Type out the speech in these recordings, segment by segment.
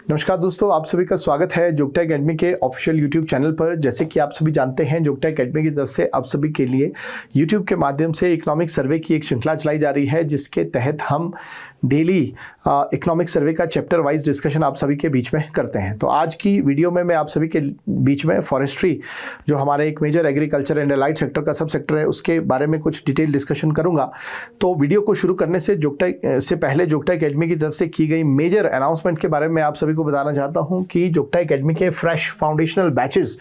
नमस्कार दोस्तों, आप सभी का स्वागत है जुगटा एकेडमी के ऑफिशियल यूट्यूब चैनल पर। जैसे कि आप सभी जानते हैं, जुगटा एकेडमी की तरफ से आप सभी के लिए यूट्यूब के माध्यम से इकोनॉमिक सर्वे की एक श्रृंखला चलाई जा रही है, जिसके तहत हम डेली इकोनॉमिक सर्वे का चैप्टर वाइज डिस्कशन आप सभी के बीच में करते हैं। तो आज की वीडियो में मैं आप सभी के बीच में फॉरेस्ट्री, जो हमारे एक major agriculture and allied sector का सब सेक्टर है, उसके बारे में कुछ डिटेल डिस्कशन करूंगा। तो वीडियो को शुरू करने से पहले जुगटा एकेडमी की तरफ से की गई मेजर अनाउंसमेंट के बारे में आप सभी को बताना चाहता हूं कि जुगटा एकेडमी के फ्रेश फाउंडेशनल बैचेस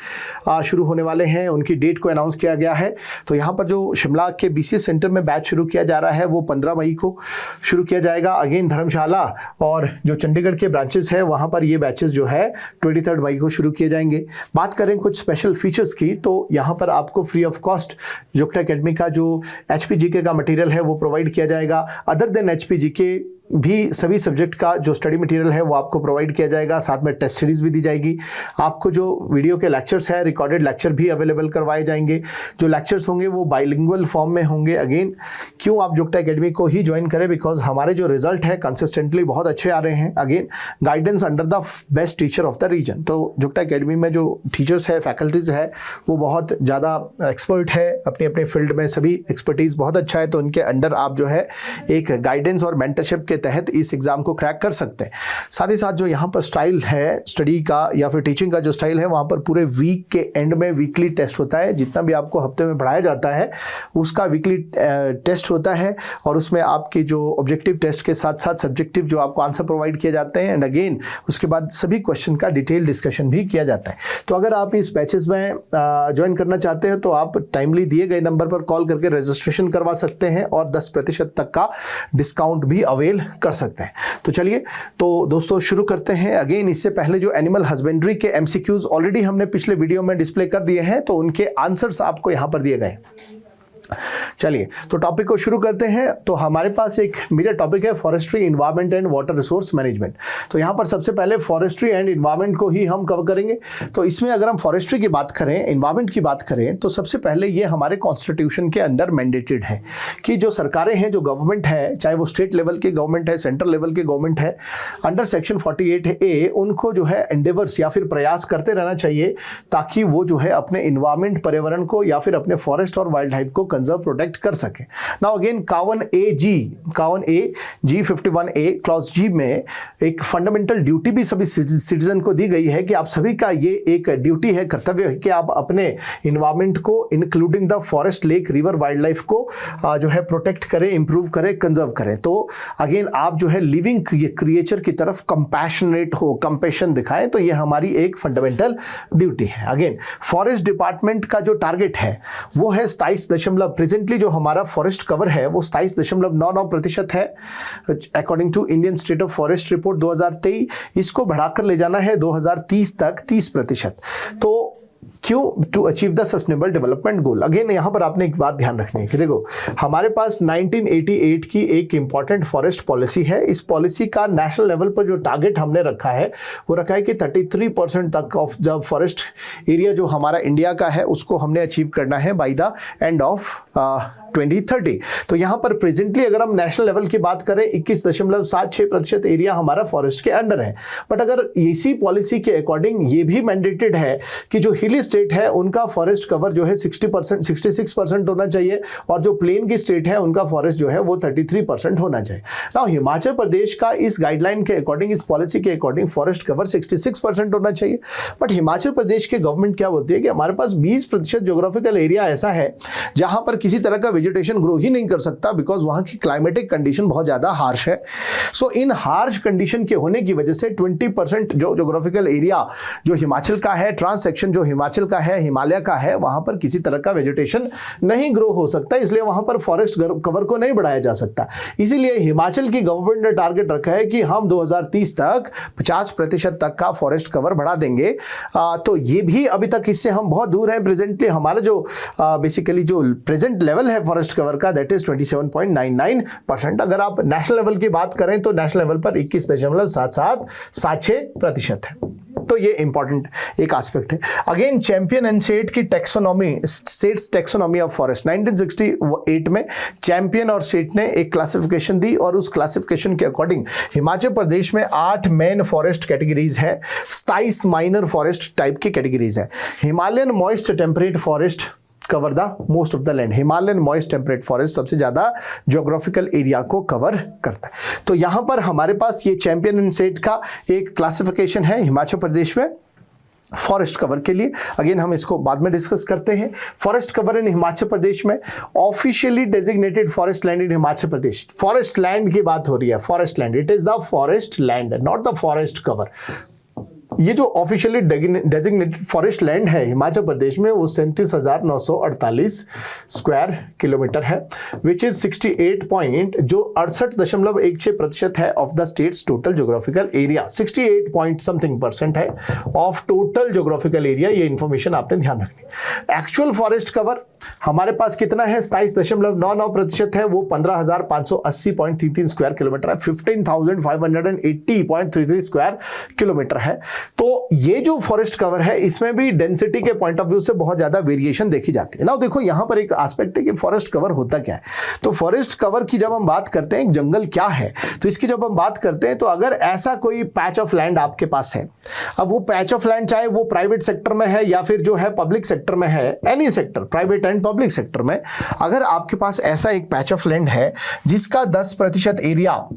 शुरू होने वाले हैं। उनकी डेट को अनाउंस किया गया है। तो यहाँ पर जो शिमला के BCS सेंटर में बैच शुरू किया जा रहा है वो 15 मई को शुरू किया जाएगा। अगेन धर्मशाला और जो चंडीगढ़ के ब्रांचेस है वहाँ पर ये बैचेस जो है 23 मई को शुरू किए जाएंगे। बात करें कुछ स्पेशल फीचर्स की, तो यहाँ पर आपको फ्री ऑफ कॉस्ट जुगटा एकेडमी का जो HPGK का मटेरियल है वो प्रोवाइड किया जाएगा। अदर देन HPGK भी सभी सब्जेक्ट का जो स्टडी मटेरियल है वो आपको प्रोवाइड किया जाएगा। साथ में टेस्ट सीरीज भी दी जाएगी। आपको जो वीडियो के लेक्चर्स है, रिकॉर्डेड लेक्चर भी अवेलेबल करवाए जाएंगे। जो लेक्चर्स होंगे वो बाइलिंगुअल फॉर्म में होंगे। अगेन क्यों आप जुगटा एकेडमी को ही ज्वाइन करें, बिकॉज हमारे जो रिजल्ट है कंसिस्टेंटली बहुत अच्छे आ रहे हैं। Again guidance under the best teacher of the region. तो जुगटा एकेडमी में जो टीचर्स है, फैकल्टीज है, वो बहुत ज़्यादा एक्सपर्ट है अपनी अपने फील्ड में। सभी एक्सपर्टीज़ बहुत अच्छा है। तो उनके अंडर आप जो है एक गाइडेंस और मेंटरशिप के तहत इस एग्जाम को क्रैक कर सकते हैं। साथ ही साथ जो यहाँ पर स्टाइल है स्टडी का या फिर टीचिंग का जो स्टाइल है, वहाँ पर पूरे वीक के एंड में वीकली टेस्ट होता है। जितना भी आपको हफ्ते में पढ़ाया जाता है उसका वीकली टेस्ट होता है, और उसमें आपके जो ऑब्जेक्टिव टेस्ट के साथ साथ सब्जेक्टिव जो आपको आंसर प्रोवाइड किए जाते हैं। एंड अगेन उसके बाद सभी क्वेश्चन का डिटेल डिस्कशन भी किया जाता है। तो अगर आप इस बैचेस में ज्वाइन करना चाहते हैं तो आप टाइमली दिए गए नंबर पर कॉल करके रजिस्ट्रेशन करवा सकते हैं और 10% तक का डिस्काउंट भी अवेल कर सकते हैं। तो चलिए तो दोस्तों शुरू करते हैं। अगेन इससे पहले जो एनिमल हस्बेंड्री के MCQs ऑलरेडी हमने पिछले वीडियो में डिस्प्ले कर दिए हैं, तो उनके आंसर्स आपको यहां पर दिए गए। चलिए तो टॉपिक को शुरू करते हैं। तो हमारे पास एक मेजर टॉपिक है forestry, environment and water resource management. तो यहाँ पर सबसे पहले फॉरेस्ट्री एंड इन्वायरमेंट को ही हम कवर करेंगे। तो इसमें अगर हम फॉरेस्ट्री की बात करें, इन्वायरमेंट की बात करें, तो सबसे पहले ये हमारे कॉन्स्टिट्यूशन के अंदर मैंडेटेड है कि जो सरकारें हैं, जो गवर्नमेंट है, चाहे वो स्टेट लेवल की गवर्नमेंट है, सेंट्रल लेवल की गवर्नमेंट है, अंडर सेक्शन 48A उनको जो है एंडेवर्स या फिर प्रयास करते रहना चाहिए ताकि वो जो है अपने इन्वायरमेंट, पर्यावरण को या फिर अपने फॉरेस्ट और वाइल्ड लाइफ को कंजर्व प्रोटेक्ट कर सके। Now again 51A G51A clause G में एक फंडामेंटल ड्यूटी भी सभी सिटीजन को दी गई है कि आप सभी का ये एक ड्यूटी है, कर्तव्य है कि आप अपने इन्वायरमेंट को including the forest, lake, river, wild life को जो है प्रोटेक्ट करें, इंप्रूव करें, कंजर्व करें। तो अगेन आप जो है लिविंग क्रिएचर की तरफ कंपैशनेट हो, कंपैशन दिखाएं। तो ये हमारी एक फंडामेंटल ड्यूटी है। अगेन फॉरेस्ट डिपार्टमेंट का जो टारगेट है वो है 27 प्रेजेंटली जो हमारा फॉरेस्ट कवर है वो 27.99% है according to Indian state of forest report 2023। इसको बढ़ाकर ले जाना है 2030 तक 30%। तो क्यों? To achieve the sustainable development goal. Again यहाँ पर आपने एक बात ध्यान रखनी है कि देखो हमारे पास 1988 की एक इंपॉर्टेंट फॉरेस्ट पॉलिसी है। इस पॉलिसी का नेशनल लेवल पर जो टारगेट हमने रखा है वो रखा है कि 33% तक ऑफ द फॉरेस्ट एरिया जो हमारा इंडिया का है उसको हमने अचीव करना है बाई द एंड ऑफ 2030। तो यहाँ पर प्रेजेंटली अगर हम नेशनल लेवल की बात करें 21.76% एरिया हमारा फॉरेस्ट के अंडर है। बट अगर इसी पॉलिसी के अकॉर्डिंग ये भी मैंडेटेड है कि जो हिली स्टेट है उनका फॉरेस्ट कवर जो है 66% होना चाहिए, और जो प्लेन की स्टेट है उनका फॉरेस्ट जो है वो 33% होना चाहिए। नाउ हिमाचल प्रदेश का इस गाइडलाइन के अकॉर्डिंग, इस पॉलिसी के अकॉर्डिंग फॉरेस्ट कवर 66% होना चाहिए। बट हिमाचल प्रदेश के गवर्नमेंट क्या बोलती है कि हमारे पास 20% ज्योग्राफिकल एरिया ऐसा है जहां पर किसी तरह का वेजिटेशन ग्रो ही नहीं कर सकता, बिकॉज वहां की क्लाइमेटिक कंडीशन बहुत ज्यादा हार्श है। सो इन हार्श कंडीशन के होने की वजह से 20% जो ज्योग्राफिकल एरिया जो हिमाचल का है, ट्रांस सेक्शन जो हिमाचल का है, हिमालय का है, वहां पर किसी तरह का वेजिटेशन नहीं ग्रो हो सकता, इसलिए वहां पर फॉरेस्ट कवर को नहीं बढ़ाया जा सकता। इसीलिए हिमाचल की गवर्नमेंट ने टारगेट रखा है कि हम 2030 तक 50% तक का फॉरेस्ट कवर बढ़ा देंगे। तो ये भी अभी तक इससे हम बहुत दूर हैं। प्रेजेंटली हमारा जो बेसिकली जो प्रेजेंट लेवल है फॉरेस्ट कवर का दैट इज 27.99%। अगर आप नेशनल लेवल की बात करें तो नेशनल लेवल पर 21.7776% है। तो ये इंपॉर्टेंट एक एस्पेक्ट है। अगेन चैंपियन एंड सेट की taxonomy, states taxonomy of forest, 1968 में चैंपियन और सेट ने एक क्लासिफिकेशन दी और उस क्लासिफिकेशन के अकॉर्डिंग हिमाचल प्रदेश में 8 मेन फॉरेस्ट कैटेगरीज है, 27 माइनर फॉरेस्ट टाइप की कैटेगरीज है। Himalayan moist temperate forest cover the most of the land, Himalayan moist temperate forest सबसे ज्यादा ज्योग्राफिकल एरिया को कवर करता है। तो यहां पर हमारे पास ये चैंपियन एंड सेट का एक क्लासिफिकेशन है हिमाचल प्रदेश में फॉरेस्ट कवर के लिए। अगेन हम इसको बाद में डिस्कस करते हैं। Forest cover in Himachal Pradesh में officially designated forest land in Himachal Pradesh, forest land की बात हो रही है, forest land, it is the forest land not the forest cover. ये जो ऑफिशियली डेजिग्नेटेड फॉरेस्ट लैंड है हिमाचल प्रदेश में वो 37,948 स्क्वायर किलोमीटर है, विच इज 68.16% है of the states total geographical area, 68% है ऑफ टोटल ज्योग्राफिकल एरिया। ये इंफॉर्मेशन आपने ध्यान रखनी। एक्चुअल फॉरेस्ट कवर हमारे पास कितना है, 27.99% है, वो 15,580.33 स्क्वायर किलोमीटर है, 15,580.33 स्क्वायर किलोमीटर है। तो ये जो फॉरेस्ट कवर है इसमें भी डेंसिटी के पॉइंट ऑफ व्यू से बहुत ज्यादा वेरिएशन देखी जाती है ना। देखो यहां पर एक एस्पेक्ट है कि फॉरेस्ट कवर होता क्या है। तो फॉरेस्ट कवर की जब हम बात करते हैं, जंगल क्या है, तो इसकी जब हम बात करते हैं तो अगर ऐसा कोई पैच ऑफ लैंड आपके पास है, अब वो पैच ऑफ लैंड चाहे वो प्राइवेट सेक्टर में है या फिर जो है पब्लिक सेक्टर में है, any sector, private and public sector में, अगर आपके पास ऐसा एक पैच ऑफ लैंड है जिसका 10% एरिया,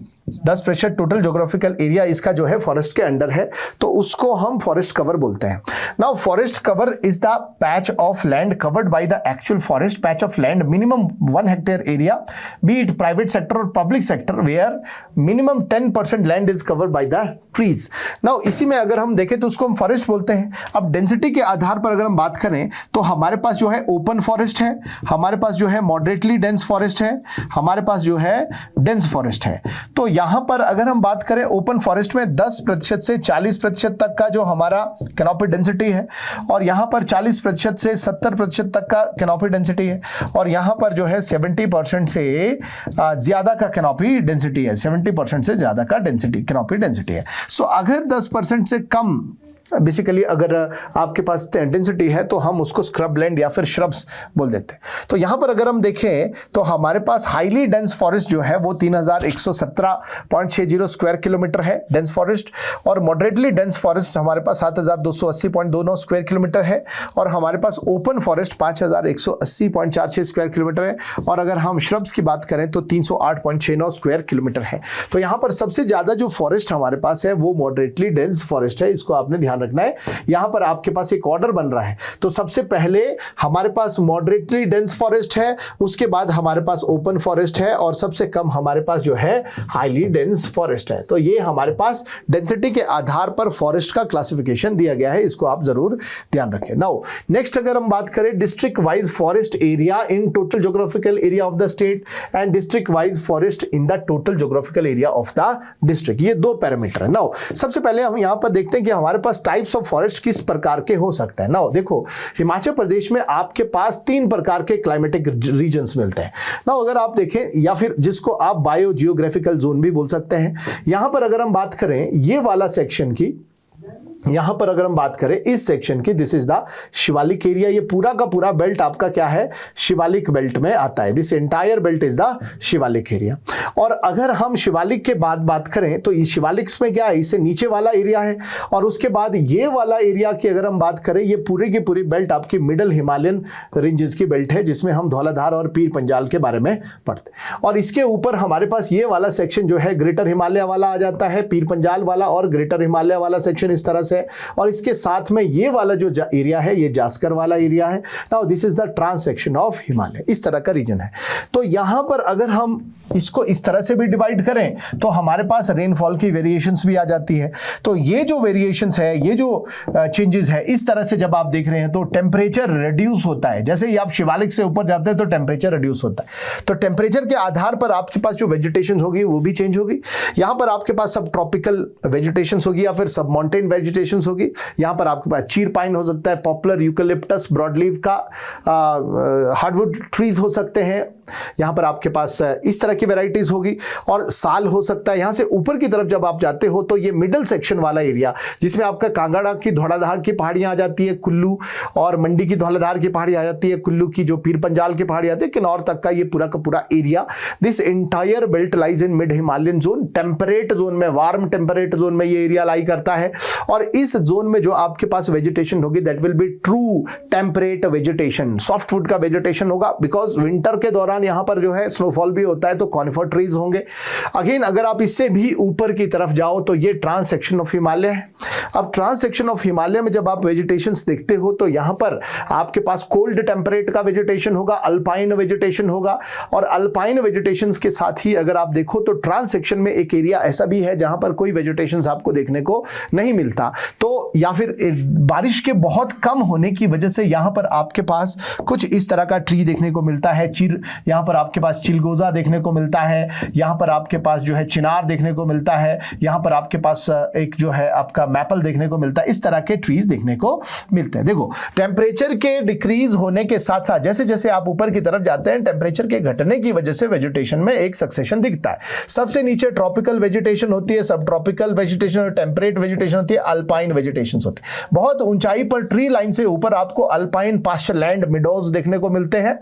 10% टोटल ज्योग्राफिकल एरिया इसका जो है फॉरेस्ट के अंडर है, तो उसको हम फॉरेस्ट कवर बोलते हैं। Now forest cover is the patch of land covered by the actual forest patch of land minimum 1 hectare area, be it private sector और public sector, where minimum 10% land is covered by the trees. Now इसी में अगर हम देखें तो उसको हम forest बोलते हैं। अब डेंसिटी के आधार पर अगर हम बात करें तो हमारे पास जो है ओपन फॉरेस्ट है, हमारे पास जो है मॉडरेटली डेंस फॉरेस्ट है, हमारे पास जो है डेंस फॉरेस्ट है। तो यहां पर अगर हम बात करें ओपन फॉरेस्ट में 10% से 40% तक का जो हमारा कैनोपी डेंसिटी है, और यहां पर 40% से 70% तक का कैनोपी डेंसिटी है, और यहां पर जो है 70% से ज्यादा का कैनोपी डेंसिटी है, 70% से ज्यादा का डेंसिटी कैनोपी डेंसिटी है। सो अगर 10% से कम बेसिकली अगर आपके पास डेंसिटी है तो हम उसको स्क्रब लैंड या फिर श्रब्स बोल देते हैं। तो यहां पर अगर हम देखें तो हमारे पास हाईली डेंस फॉरेस्ट जो है वो 3,117.60 स्क्वायर किलोमीटर है डेंस फॉरेस्ट, और मॉडरेटली डेंस फॉरेस्ट हमारे पास 7,280.29 स्क्वायर किलोमीटर है, और हमारे पास ओपन फॉरेस्ट 5,180.46 स्क्वायर किलोमीटर है, और अगर हम श्रब्स की बात करें तो 308.69 स्क्वायर किलोमीटर है। तो यहां पर सबसे ज्यादा जो फॉरेस्ट हमारे पास है वो मॉडरेटली डेंस फॉरेस्ट है, इसको आपने ध्यान रखना है। यहां पर आपके पास एक ऑर्डर बन रहा है, तो सबसे पहले हमारे पास मॉडरेटली डेंस फॉरेस्ट है, उसके बाद हमारे पास ओपन फॉरेस्ट है, और सबसे कम हमारे पास जो है हाईली डेंस फॉरेस्ट है। तो ये हमारे पास डेंसिटी के आधार पर फॉरेस्ट का क्लासिफिकेशन दिया गया है, इसको आप जरूर ध्यान रखें। नाउ नेक्स्ट अगर हम बात करें district wise forest area in total geographical area of the state and district wise forest in the total geographical area of the district, ये दो पैरामीटर है। नाउ सबसे पहले हम यहां पर देखते हैं कि हमारे पास टाइप्स ऑफ फॉरेस्ट किस प्रकार के हो सकते हैं। नाउ देखो हिमाचल प्रदेश में आपके पास 3 प्रकार के क्लाइमेटिक रीजन्स मिलते हैं। नाउ अगर आप देखें, या फिर जिसको आप बायो जियोग्राफिकल जोन भी बोल सकते हैं, यहां पर अगर हम बात करें ये वाला सेक्शन की, यहां पर अगर हम बात करें इस सेक्शन की, this is the Shivalik area, ये पूरा का पूरा बेल्ट आपका क्या है, शिवालिक बेल्ट में आता है। This entire belt is the Shivalik area. और अगर हम शिवालिक के बाद बात करें तो इस शिवालिक्स में क्या है, इससे नीचे वाला एरिया है, और उसके बाद ये वाला एरिया की अगर हम बात करें, ये पूरी की पूरी बेल्ट आपकी मिडल हिमालयन रेंजेस की बेल्ट है, जिसमें हम धौलाधार और पीर पंजाल के बारे में पढ़ते हैं। और इसके ऊपर हमारे पास ये वाला सेक्शन जो है ग्रेटर हिमालय वाला आ जाता है, पीर पंजाल वाला और ग्रेटर हिमालय वाला सेक्शन इस तरह से, और इसके साथ में ये वाला जो एरिया है ये जास्कर वाला एरिया है। Now this is the trans section of Himalaya, इस तरह का रीजन है। तो यहां पर अगर हम इसको इस तरह से भी डिवाइड करें तो हमारे पास रेनफॉल की वेरिएशंस भी आ जाती है। तो ये जो वेरिएशंस है, ये जो चेंजेस है, इस तरह से जब आप देख रहे हैं तो टेम्परेचर रिड्यूस होता है। जैसे ही आप शिवालिक से ऊपर जाते हैं तो टेम्परेचर रिड्यूस होता है। तो टेम्परेचर के आधार पर आपके पास जो वेजिटेशन होगी वो भी चेंज होगी। यहां पर आपके पास सब ट्रॉपिकल वेजिटेशन होगी या फिर सब माउंटेन वेजिटेशन वेजिटेशन होगी। यहाँ पर आपके पास चीर पाइन हो सकता है, पॉपुलर, यूकलिप्टस, ब्रॉडलीफ का हार्डवुड ट्रीज हो सकते हैं। यहाँ पर आपके पास इस तरह की वेराइटीज होगी और साल हो सकता है। यहाँ से ऊपर की तरफ जब आप जाते हो तो ये मिडिल सेक्शन वाला एरिया जिसमें आपका कांगड़ा की धौलाधार की पहाड़ियाँ आ जाती है, कुल्लू और मंडी की धौलाधार की पहाड़ी आ जाती है, कुल्लू की जो पीर पंजाल की पहाड़ी आती है, किन्नौर तक का ये पूरा का पूरा area, this entire belt lies in mid Himalayan zone, temperate zone में, वार्म टेम्परेट जोन में ये एरिया लाई करता है। और इस जोन में जो आपके पास वेजिटेशन होगी that will be true temperate vegetation, softwood का वेजिटेशन होगा, बिकॉज विंटर के दौरान यहाँ पर जो है स्नोफॉल भी होता है तो कॉनिफर ट्रीज होंगे। अगेन अगर आप इससे भी ऊपर की तरफ जाओ तो ये ट्रांस सेक्शन ऑफ हिमालय है। अब ट्रांस सेक्शन ऑफ हिमालय में जब आप वेजिटेशंस देखते हो तो यहाँ पर आपके पास कोल्ड टेम्परेट का वेजिटेशन होगा, अल्पाइन वेजिटेशन होगा, और अल्पाइन वेजिटेशंस के साथ ही अगर आप देखो तो ट्रांस सेक्शन में एक एरिया ऐसा भी है जहां पर कोई वेजिटेशंस आपको देखने को नहीं मिलता, तो या फिर बारिश के बहुत कम होने की वजह से यहाँ पर आपके पास कुछ इस तरह का ट्री देखने को मिलता है। यहाँ पर आपके पास चिलगोजा देखने को मिलता है, यहाँ पर आपके पास जो है चिनार देखने को मिलता है, यहाँ पर आपके पास एक जो है आपका मैपल देखने को मिलता है। इस तरह के ट्रीज देखने को मिलते हैं। देखो टेम्परेचर के डिक्रीज होने के साथ साथ जैसे जैसे आप ऊपर की तरफ जाते हैं टेम्परेचर के घटने की वजह से वेजिटेशन में एक सक्सेशन दिखता है। सबसे नीचे ट्रॉपिकल वेजिटेशन होती है, सब ट्रॉपिकल वेजिटेशन और टेम्परेट वेजिटेशन होती है, अल्पाइन वेजिटेशन होती है। बहुत ऊंचाई पर ट्री लाइन से ऊपर आपको अल्पाइन पास्चर लैंड मिडोज देखने को मिलते हैं।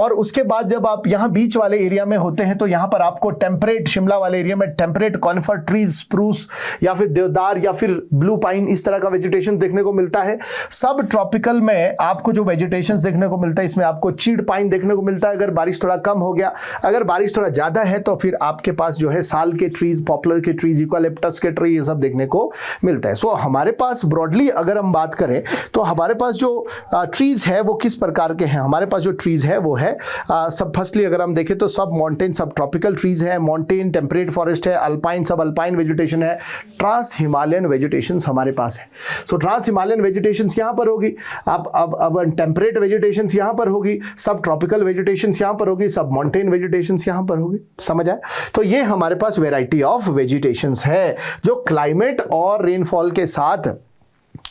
और उसके बाद जब आप यहां बीच वाले एरिया में होते हैं तो यहां पर आपको टेम्परेट, शिमला वाले एरिया में टेम्परेट कॉनिफर ट्रीज, स्प्रूस या फिर देवदार या फिर ब्लू पाइन, इस तरह का वेजिटेशन देखने को मिलता है। सब ट्रॉपिकल में आपको जो वेजिटेशन देखने को मिलता है इसमें आपको चीड़ पाइन देखने को मिलता है अगर बारिश थोड़ा कम हो गया। अगर बारिश थोड़ा ज्यादा है तो फिर आपके पास जो है साल के ट्रीज, पॉपुलर के ट्रीज, यूकालिप्टस के ट्री, ये सब देखने को मिलता है। सो हमारे पास ब्रॉडली अगर हम बात करें तो हमारे पास जो ट्रीज है वो किस प्रकार के हैं। हमारे पास जो ट्रीज है वो है सब, फर्स्टली अगर हम देखें तो सब माउंटेन, सब ट्रॉपिकल ट्रीज है, माउंटेन टेम्परेट फॉरेस्ट है, अल्पाइन, सब अल्पाइन वेजिटेशन है, ट्रांस हिमालयन वेजिटेशन हमारे पास है। सो ट्रांस हिमालयन वेजिटेशन यहां पर होगी, अब टेम्परेट वेजिटेशन यहां पर होगी, सब ट्रॉपिकल वेजिटेशन यहां पर होगी, सब माउंटेन वेजिटेशन यहां पर होगी। समझ आए? तो ये हमारे पास वेराइटी ऑफ वेजिटेशन है जो क्लाइमेट और रेनफॉल के साथ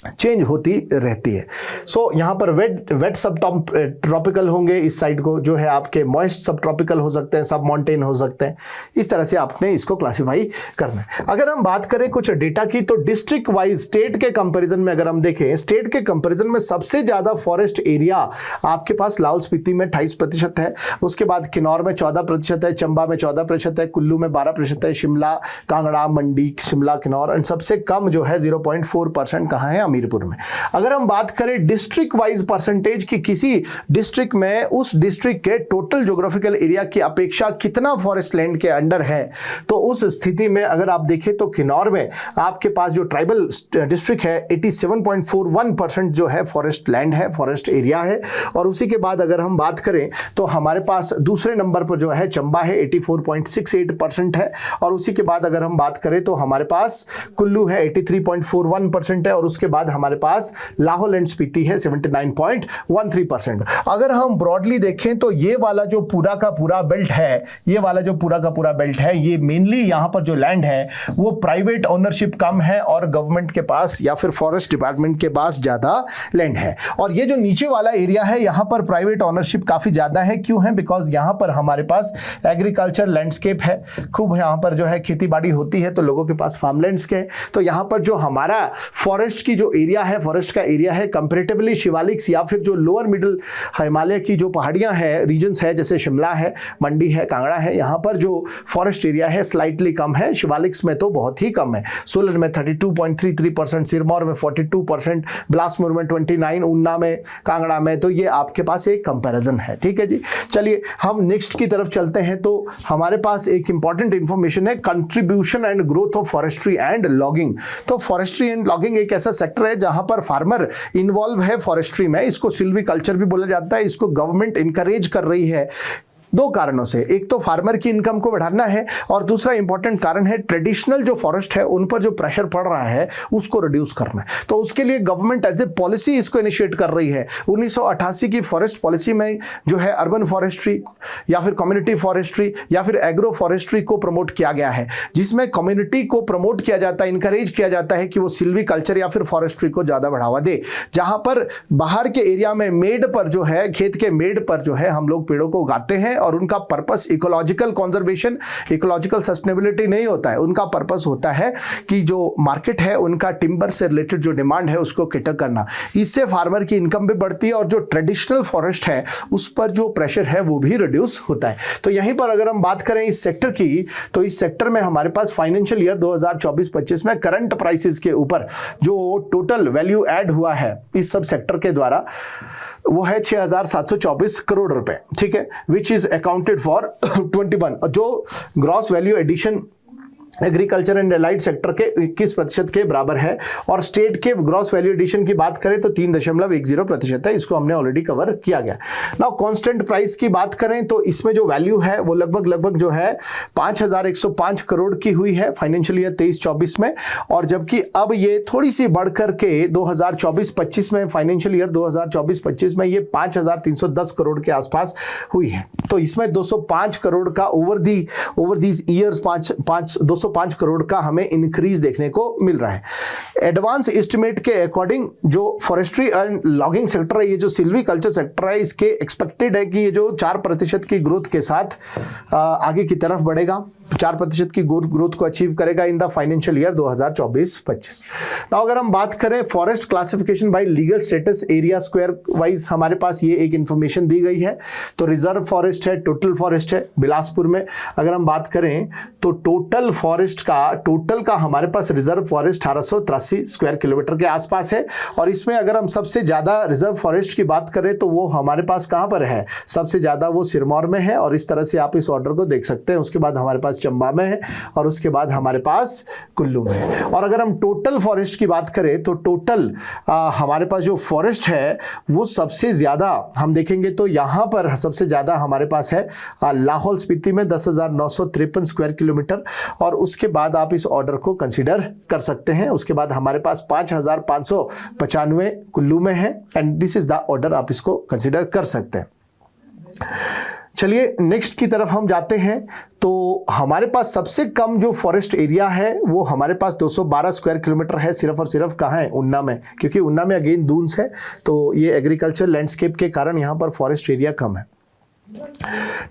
चेंज होती रहती है। सो यहाँ पर वेट सब ट्रॉपिकल होंगे, इस साइड को जो है आपके मॉइस्ट सब ट्रॉपिकल हो सकते हैं, सब माउंटेन हो सकते हैं। इस तरह से आपने इसको क्लासिफाई करना है। अगर हम बात करें कुछ डेटा की तो डिस्ट्रिक्ट वाइज स्टेट के कंपैरिजन में अगर हम देखें, स्टेट के कंपैरिजन में सबसे ज्यादा फॉरेस्ट एरिया आपके पास लाहौल स्पीति में 28% है, उसके बाद किन्नौर में 14% है, चंबा में 14% है, कुल्लू में 12% है, शिमला, कांगड़ा, मंडी, शिमला, किन्नौर, एंड सबसे कम जो है 0.4% कहाँ है, हमीरपुर में। अगर हम बात करें डिस्ट्रिक्ट वाइज परसेंटेज की, किसी डिस्ट्रिक्ट में उस डिस्ट्रिक्ट के टोटल ज्योग्राफिकल एरिया की अपेक्षा कितना फॉरेस्ट लैंड के अंडर है, तो उस स्थिति में अगर आप देखें तो किन्नौर में आपके पास जो ट्राइबल डिस्ट्रिक्ट है 87.41% जो है फॉरेस्ट लैंड है, फॉरेस्ट एरिया है। और उसी के बाद अगर हम बात करें तो हमारे पास दूसरे नंबर पर जो है चंबा है, 84.68% है। और उसी के बाद अगर हम बात करें तो हमारे पास कुल्लू है, 83.41% है। और उसके बाद हमारे पास लाहौल एंड स्पीति है, 79.13%। अगर हम ब्रॉडली देखें तो ये वाला जो पूरा का पूरा बेल्ट है, ये वाला जो पूरा का पूरा बेल्ट है, ये मेनली यहाँ पर जो लैंड है वो प्राइवेट ओनरशिप कम है और गवर्नमेंट के पास या फिर फॉरेस्ट डिपार्टमेंट के पास ज्यादा लैंड है। और ये जो नीचे वाला एरिया है यहाँ पर प्राइवेट ओनरशिप काफी ज्यादा है। क्यों है? बिकॉज यहाँ पर हमारे पास एग्रीकल्चर लैंडस्केप है, खूब यहाँ पर जो है खेती बाड़ी होती है, तो लोगों के पास फार्मलैंड्स के। तो यहाँ पर जो हमारा फॉरेस्ट की जो एरिया है, फॉरेस्ट का एरिया है, कंपैरेटिवली शिवालिक्स या फिर जो लोअर मिडिल हिमालय की जो पहाड़ियां हैं, रीजन्स है, जैसे शिमला है, मंडी है, कांगड़ा है, यहाँ पर जो फॉरेस्ट एरिया है स्लाइटली कम है, शिवालिक्स में तो बहुत ही कम है। सोलन में 32.33%, सिरमौर में 42%, बिलासपुर में 29%, ऊना में, कांगड़ा में। तो ये आपके पास एक कंपैरिजन है। ठीक है जी, चलिए हम नेक्स्ट की तरफ चलते हैं। तो हमारे पास एक इंपॉर्टेंट इंफॉर्मेशन है, contribution and growth of forestry and logging. तो फॉरेस्ट्री एंड लॉगिंग एक ऐसा सेक्टर है जहां पर फार्मर इन्वॉल्व है फॉरेस्ट्री में। इसको सिल्वीकल्चर भी बोला जाता है। इसको गवर्नमेंट इनकरेज कर रही है दो कारणों से, एक तो फार्मर की इनकम को बढ़ाना है और दूसरा इंपॉर्टेंट कारण है ट्रेडिशनल जो फॉरेस्ट है उन पर जो प्रेशर पड़ रहा है उसको रिड्यूस करना है। तो उसके लिए गवर्नमेंट एज ए पॉलिसी इसको इनिशिएट कर रही है। 1988 की फॉरेस्ट पॉलिसी में जो है अर्बन फॉरेस्ट्री या फिर कम्युनिटी फॉरेस्ट्री या फिर एग्रो फॉरेस्ट्री को प्रमोट किया गया है, जिसमें कम्युनिटी को प्रमोट किया जाता है, इंकरेज किया जाता है कि वो सिल्वी कल्चर या फिर फॉरेस्ट्री को ज्यादा बढ़ावा दे। जहां पर बाहर के एरिया में मेड पर जो है, खेत के मेड पर जो है हम लोग पेड़ों को उगाते हैं और उनका purpose ecological conservation, ecological sustainability नहीं होता है। उनका पर्पस होता है कि जो मार्केट है उनका टिम्बर से रिलेटेड जो डिमांड है उसको कैटर करना। इससे फार्मर की इनकम भी बढ़ती है और जो ट्रेडिशनल फॉरेस्ट है उस पर जो प्रेशर है वो भी रिड्यूस होता है। तो यहीं पर अगर हम बात करें इस सेक्टर की, तो इस सेक्टर में हमारे पास फाइनेंशियल ईयर 2024-25 में करंट प्राइसेस के ऊपर जो टोटल वैल्यू ऐड हुआ है इस सब सेक्टर के द्वारा वो है 6,724 करोड़ रुपए, ठीक है, विच इज अकाउंटेड फॉर 21। जो gross value addition agriculture and allied sector के 21% के बराबर है और स्टेट के ग्रॉस वैल्यू एडिशन की बात करें तो 3.10% है। इसको हमने ऑलरेडी कवर किया गया। नाउ कांस्टेंट प्राइस की बात करें तो इसमें जो वैल्यू है वो लगभग जो है 5,105 करोड़ की हुई है फाइनेंशियल ईयर 23-24 में, और जबकि अब ये थोड़ी सी बढ़ करके 2024-25 में, फाइनेंशियल ईयर 2024-25 में ये 5,310 करोड़ के आसपास हुई है। तो इसमें 205 करोड़ का ओवर दीज ईयर्स 205 करोड़ का हमें इंक्रीज देखने को मिल रहा है। एडवांस एस्टिमेट के अकॉर्डिंग जो फॉरेस्ट्री एंड लॉगिंग सेक्टर है, ये जो सिल्वी कल्चर सेक्टर है, इसके एक्सपेक्टेड है कि ये जो 4% की ग्रोथ के साथ आगे की तरफ बढ़ेगा, 4% की ग्रोथ को अचीव करेगा in the financial year 2024-25। Now अगर हम बात करें forest classification bye legal status area square wise, हमारे पास ये एक इंफॉर्मेशन दी गई है। तो रिजर्व फॉरेस्ट है, टोटल फॉरेस्ट है बिलासपुर में। अगर हम बात करें तो टोटल का हमारे पास रिजर्व फॉरेस्ट 1883 स्क्वायर किलोमीटर के आसपास है, और इसमें अगर हम सबसे ज्यादा रिजर्व फॉरेस्ट की बात करें तो वो हमारे पास कहां पर है, सबसे ज्यादा वो सिरमौर में है, और इस तरह से आप इस ऑर्डर को देख सकते हैं। उसके बाद हमारे पास चंबा में है और उसके बाद हमारे पास कुल्लू में है। और अगर हम टोटल फॉरेस्ट की बात करें तो टोटल हमारे पास जो फॉरेस्ट है वो सबसे ज्यादा हम देखेंगे तो यहां पर सबसे ज्यादा हमारे पास है लाहौल स्पीति में 10,953 स्क्वायर किलोमीटर, और उसके बाद आप इस ऑर्डर को कंसीडर कर सकते हैं। उसके बाद हमारे पास 5,595 कुल्लू में है, and this is the order, आप इसको कंसीडर कर सकते हैं। चलिए नेक्स्ट की तरफ हम जाते हैं। तो हमारे पास सबसे कम जो फॉरेस्ट एरिया है वो हमारे पास 212 स्क्वायर किलोमीटर है, सिर्फ और सिर्फ कहाँ है, उन्ना में, क्योंकि उन्ना में अगेन दून्स है, तो ये एग्रीकल्चर लैंडस्केप के कारण यहाँ पर फॉरेस्ट एरिया कम है।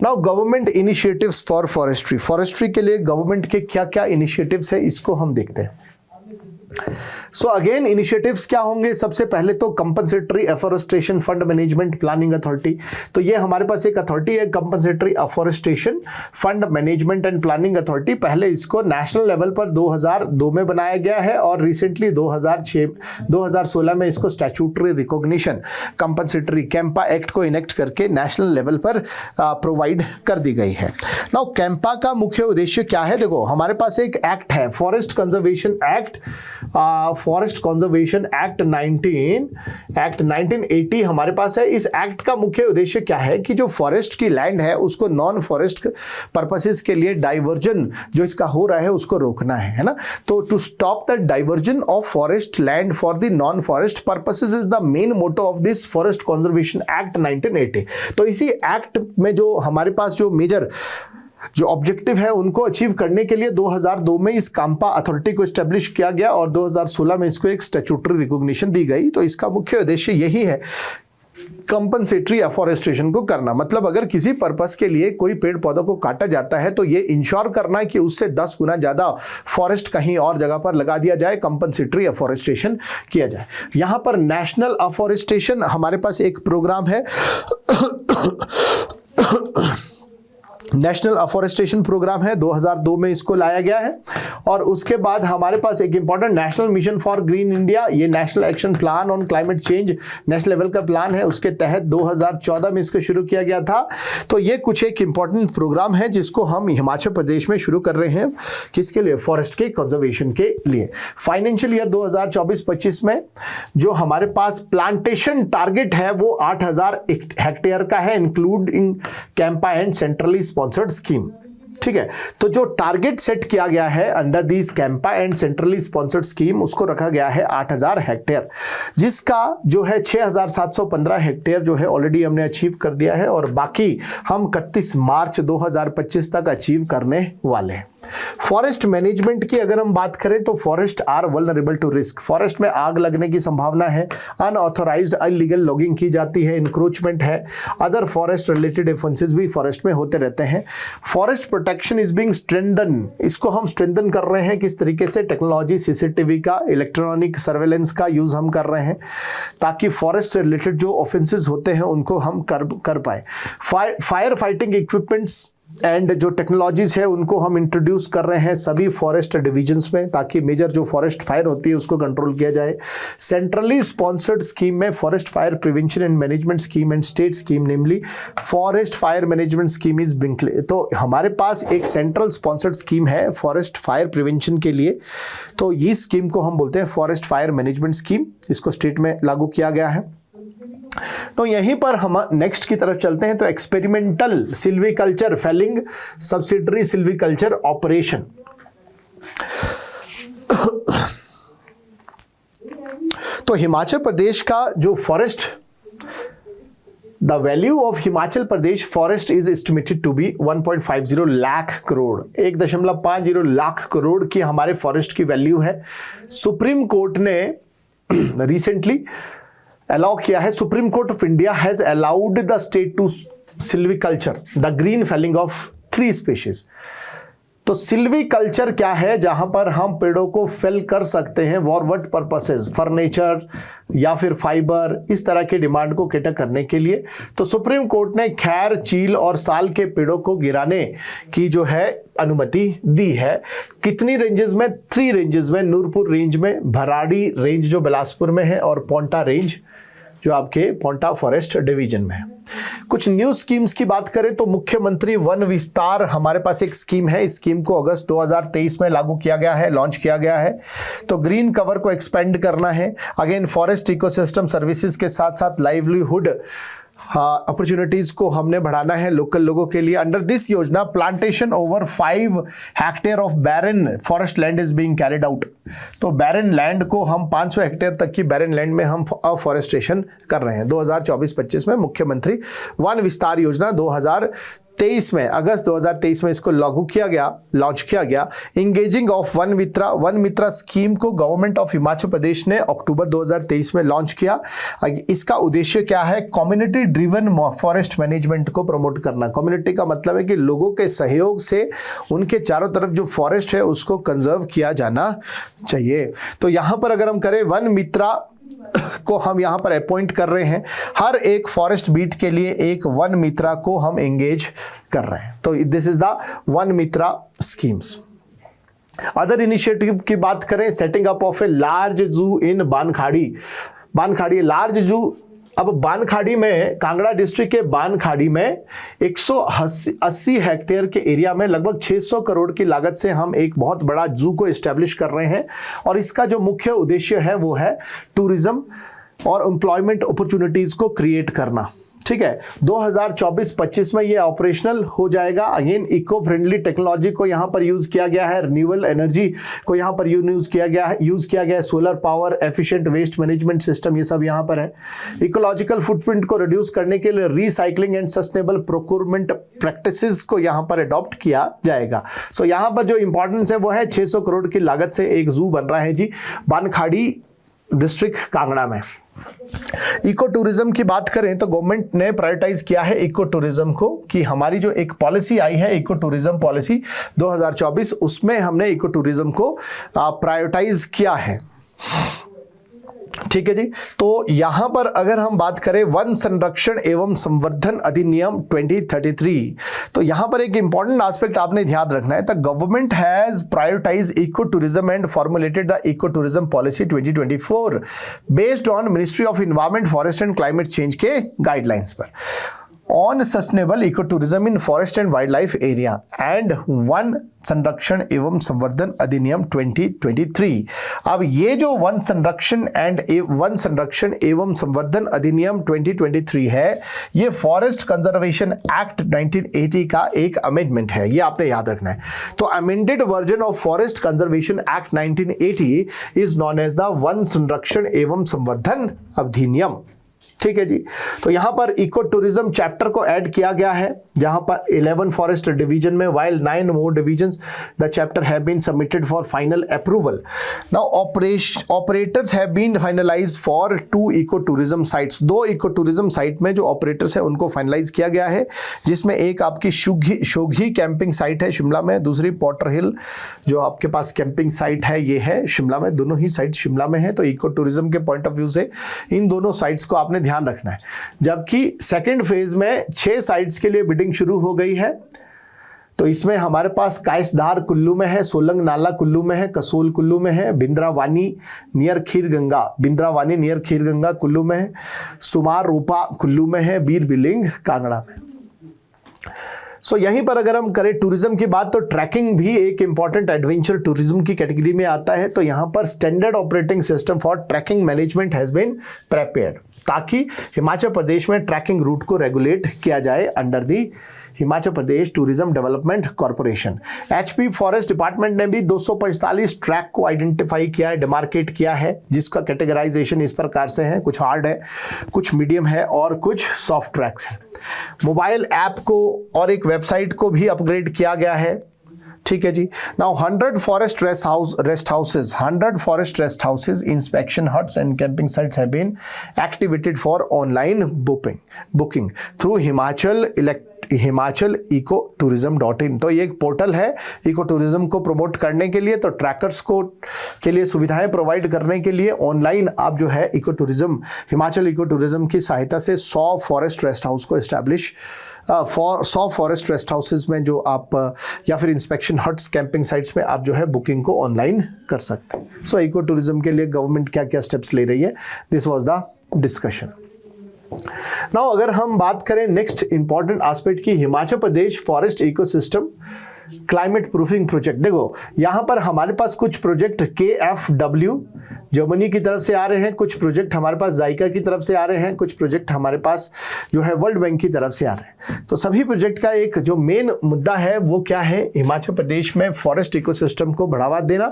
Now government initiatives for forestry के लिए गवर्नमेंट के क्या क्या इनिशिएटिव्स है इसको हम देखते हैं। सो अगेन इनिशिएटिव्स क्या होंगे, सबसे पहले तो compensatory afforestation fund management planning authority. तो ये हमारे पास एक अथॉरिटी है, compensatory afforestation fund management and planning authority. पहले इसको नेशनल लेवल पर 2002 में बनाया गया है और रिसेंटली 2016 में इसको statutory recognition compensatory Campa act को इनेक्ट करके नेशनल लेवल पर प्रोवाइड कर दी गई है। नाउ कैंपा का मुख्य उद्देश्य क्या है, देखो हमारे पास एक एक्ट है, forest conservation act, forest conservation act 1980 हमारे पास है। इस एक्ट का मुख्य उद्देश्य क्या है कि जो फॉरेस्ट की लैंड है उसको नॉन फॉरेस्ट पर्पसेस के लिए डाइवर्जन जो इसका हो रहा है उसको रोकना है ना। तो to stop the diversion of forest land for the non forest purposes is the main motto of this forest conservation act 1980। तो इसी एक्ट में जो हमारे पास जो मेजर जो ऑब्जेक्टिव है उनको अचीव करने के लिए 2002 में इस काम्पा अथॉरिटी को एस्टेब्लिश किया गया और 2016 में इसको एक स्टैट्यूटरी रिकॉग्निशन दी गई। तो इसका मुख्य उद्देश्य यही है, कंपनसेटरी एफॉरेस्टेशन को करना। मतलब अगर किसी पर्पस के लिए कोई पेड़ पौधों को काटा जाता है तो ये इंश्योर करना कि उससे 10 गुना ज्यादा फॉरेस्ट कहीं और जगह पर लगा दिया जाए, कंपनसेटरी एफॉरेस्टेशन किया जाए। यहां पर नेशनल एफॉरेस्टेशन हमारे पास एक प्रोग्राम है नेशनल अफॉरेस्टेशन प्रोग्राम है, 2002 में इसको लाया गया है। और उसके बाद हमारे पास एक important national mission for green India, ये national action plan on climate change national level का प्लान है, उसके तहत 2014 में इसको शुरू किया गया था। तो ये कुछ एक इंपॉर्टेंट प्रोग्राम है जिसको हम हिमाचल प्रदेश में शुरू कर रहे हैं, किसके लिए? फॉरेस्ट के कंजर्वेशन के लिए। फाइनेंशियल ईयर 2024-25 में जो हमारे पास प्लांटेशन टारगेट है वो 8000 हेक्टेयर का है, including Campa and centrally sponsored scheme. ठीक है, तो जो टारगेट सेट किया गया है under this Campa and centrally sponsored scheme, उसको रखा गया है 8000 हेक्टेयर, जिसका जो है 6715 हेक्टेयर जो है ऑलरेडी हमने अचीव कर दिया है, और बाकी हम 31 मार्च 2025 तक अचीव करने वाले हैं। फॉरेस्ट मैनेजमेंट की अगर हम बात करें तो forest are vulnerable to risk. Forest में आग लगने की संभावना है, अनऑथोराइज्ड इलीगल लॉगिंग की जाती है, इंक्रोचमेंट है, अदर फॉरेस्ट रिलेटेड ऑफेंसेस भी फॉरेस्ट में होते रहते हैं। Forest protection is being strengthen, इसको हम स्ट्रेंथन कर रहे हैं किस तरीके से? टेक्नोलॉजी, सीसीटीवी का, इलेक्ट्रॉनिक सर्वेलेंस का यूज हम कर रहे हैं ताकि फॉरेस्ट से रिलेटेड जो ऑफेंसेस होते हैं उनको हम कर पाए। फायर फाइटिंग इक्विपमेंट्स एंड जो टेक्नोलॉजीज है उनको हम इंट्रोड्यूस कर रहे हैं सभी फॉरेस्ट डिविजन्स में, ताकि मेजर जो फॉरेस्ट फायर होती है उसको कंट्रोल किया जाए। सेंट्रली स्पॉन्सर्ड स्कीम में forest fire prevention and management scheme and state scheme, namely forest fire management scheme is being. तो हमारे पास एक सेंट्रल स्पॉन्सर्ड स्कीम है फॉरेस्ट फायर प्रिवेंशन के लिए, तो ये स्कीम को हम बोलते हैं फॉरेस्ट फायर मैनेजमेंट स्कीम, इसको स्टेट में लागू किया गया है। तो यहीं पर हम नेक्स्ट की तरफ चलते हैं। तो experimental silviculture felling subsidiary silviculture operation. तो हिमाचल प्रदेश का जो forest, the value of Himachal Pradesh forest is estimated to be 1.50 lakh crore, 1.50 lakh crore की हमारे फॉरेस्ट की वैल्यू है। सुप्रीम कोर्ट ने रिसेंटली अलाउ किया है, supreme court of India has allowed the state to silviculture the green felling of 3 species. तो सिल्वीकल्चर क्या है? जहां पर हम पेड़ों को फेल कर सकते हैं फॉर व्हाट पर्पसेस? फर्नीचर या फिर फाइबर, इस तरह के डिमांड को कैटर करने के लिए। तो सुप्रीम कोर्ट ने खैर, चील और साल के पेड़ों को गिराने की जो है अनुमति दी है। कितनी रेंजेस में? 3 रेंजेस में, नूरपुर रेंज में, भराड़ी रेंज जो बिलासपुर में है, और पोंटा रेंज जो आपके पोंटा फॉरेस्ट डिवीजन में है। कुछ न्यू स्कीम्स की बात करें तो मुख्यमंत्री वन विस्तार हमारे पास एक स्कीम है। इस स्कीम को अगस्त 2023 में लागू किया गया है, लॉन्च किया गया है। तो ग्रीन कवर को एक्सपेंड करना है, अगेन फॉरेस्ट इकोसिस्टम सर्विसेज के साथ साथ लाइवलीहुड अपॉर्चुनिटीज को हमने बढ़ाना है लोकल लोगों के लिए। अंडर दिस योजना plantation over 5 hectare of barren forest land is being carried out. तो बैरन लैंड को हम 500 हेक्टेयर तक की बैरन लैंड में हम अफॉरेस्टेशन कर रहे हैं। 2024-25 में मुख्यमंत्री वन विस्तार योजना 2023 में, अगस्त 2023 में इसको लागू किया गया, लॉन्च किया गया। Engaging of one Mitra scheme को गवर्नमेंट ऑफ हिमाचल प्रदेश ने अक्टूबर 2023 में लॉन्च किया। इसका उद्देश्य क्या है? कम्युनिटी ड्रिवन फॉरेस्ट मैनेजमेंट को प्रमोट करना। कम्युनिटी का मतलब है कि लोगों के सहयोग से उनके चारों तरफ जो फॉरेस्ट है उसको कंजर्व किया जाना चाहिए। तो यहां पर अगर हम करें, वन मित्रा को हम यहां पर अपॉइंट कर रहे हैं, हर एक फॉरेस्ट बीट के लिए एक वन मित्रा को हम एंगेज कर रहे हैं। तो this is the one Mitra schemes. Other initiative की बात करें, setting up of a large जू इन बानखाड़ी लार्ज जू। अब बानखाड़ी में, कांगड़ा डिस्ट्रिक्ट के बानखाड़ी में 180 हेक्टेयर के एरिया में लगभग 600 करोड़ की लागत से हम एक बहुत बड़ा जू को एस्टेब्लिश कर रहे हैं। और इसका जो मुख्य उद्देश्य है वो है टूरिज्म और एम्प्लॉयमेंट अपॉर्चुनिटीज को क्रिएट करना। ठीक है, 2024-25 में ये ऑपरेशनल हो जाएगा। अगेन इको फ्रेंडली टेक्नोलॉजी को यहाँ पर यूज किया गया है, रिन्यूएबल एनर्जी को यहाँ पर यूज किया गया है, solar power, efficient waste management system, ये सब यहाँ पर है। इकोलॉजिकल फुटप्रिंट को रिड्यूस करने के लिए recycling and sustainable procurement practices को यहाँ पर अडॉप्ट किया जाएगा। सो यहाँ पर जो इंपॉर्टेंस है वो है 600 करोड़ की लागत से एक जू बन रहा है जी बानखाड़ी डिस्ट्रिक्ट कांगड़ा में। इको टूरिज्म की बात करें तो गवर्नमेंट ने प्रायोरिटाइज किया है इको टूरिज्म को, कि हमारी जो एक पॉलिसी आई है इको टूरिज्म पॉलिसी 2024, उसमें हमने इको टूरिज्म को प्रायोरिटाइज किया है। ठीक है जी। तो यहां पर अगर हम बात करें वन संरक्षण एवं संवर्धन अधिनियम 2033, तो यहां पर एक इंपॉर्टेंट एस्पेक्ट आपने ध्यान रखना है। The government has prioritize eco tourism and formulated the eco tourism policy 2024 based on ministry of environment, forest and climate change के गाइडलाइंस पर on sustainable eco tourism in forest and wild life area and वन संरक्षण एवं संवर्धन अधिनियम 2023। अब ये जो वन संरक्षण एवं संवर्धन अधिनियम 2023 है, ये फॉरेस्ट कंजर्वेशन एक्ट 1980 का एक अमेंडमेंट है, ये आपने याद रखना है। तो amended version of forest conservation act 1980 is known as the वन संरक्षण एवं संवर्धन अधिनियम। ठीक है जी। तो यहां पर इको टूरिज्म चैप्टर को ऐड किया गया है, जहां पर 11 फॉरेस्ट डिवीजन में, while 9 more divisions the chapter have been submitted for final approval. Now operators have been finalized for 2 ecotourism sites. 2 ecotourism site में जो ऑपरेटर्स है उनको फाइनलाइज किया गया है, जिसमें एक आपकी शोघी कैंपिंग साइट है शिमला में, दूसरी पॉटर हिल जो आपके पास कैंपिंग साइट है ये है शिमला में। दोनों ही साइट शिमला में है। तो इको टूरिज्म के पॉइंट ऑफ व्यू से इन दोनों साइट्स को आपने ध्यान रखना है। जबकि सेकेंड फेज में 6 साइट्स के लिए बिडिंग शुरू हो गई है। तो इसमें हमारे पास कायसधार कुल्लू में है, सोलंग नाला कुल्लू में है, कसोल कुल्लू में है, बिंद्रावानी नियर खीरगंगा कुल्लू में है, सुमार रूपा कुल्लू में है, बीर बिलिंग कांगड़ा में। सो यहीं पर अगर हम करें टूरिज्म की बात, तो ट्रैकिंग भी एक इंपॉर्टेंट एडवेंचर टूरिज्म की कैटेगरी में आता है। तो यहां पर standard operating system for trekking management has been prepared, ताकि हिमाचल प्रदेश में ट्रैकिंग रूट को रेगुलेट किया जाए under the Himachal Pradesh tourism development corporation. HP forest department ने भी 245 ट्रैक को आइडेंटिफाई किया है, डिमार्केट किया है, जिसका कैटेगराइजेशन इस प्रकार से है, कुछ हार्ड है, कुछ मीडियम है और कुछ सॉफ्ट ट्रैक्स है। मोबाइल ऐप को और एक वेबसाइट को भी अपग्रेड किया गया है। ठीक है जी। Now 100 forest rest houses, inspection huts and camping sites have been activated for online booking through Himachal eco tourism. तो ये एक पोर्टल है इको टूरिज्म को प्रमोट करने के लिए। तो ट्रैकर्स को के लिए सुविधाएं प्रोवाइड करने के लिए ऑनलाइन आप जो है हिमाचल इको टूरिज्म की सहायता से 100 फॉरेस्ट रेस्ट हाउस को एस्टैब्लिश 100 फॉरेस्ट रेस्ट हाउसेज में जो आप या फिर इंस्पेक्शन हट्स कैंपिंग साइट्स में आप जो है बुकिंग को ऑनलाइन कर सकते हैं। सो इको टूरिज्म के लिए गवर्नमेंट क्या क्या स्टेप्स ले रही है, this was the discussion. Now अगर हम बात करें नेक्स्ट इंपॉर्टेंट एस्पेक्ट की, Himachal Pradesh forest ecosystem climate proofing project. देखो यहां पर हमारे पास कुछ प्रोजेक्ट KFW जर्मनी की तरफ से आ रहे हैं, कुछ प्रोजेक्ट हमारे पास जाइका की तरफ से आ रहे हैं, कुछ प्रोजेक्ट हमारे पास जो है वर्ल्ड बैंक की तरफ से आ रहे हैं। तो सभी प्रोजेक्ट का एक जो मेन मुद्दा है वो क्या है, हिमाचल प्रदेश में फॉरेस्ट इकोसिस्टम को बढ़ावा देना,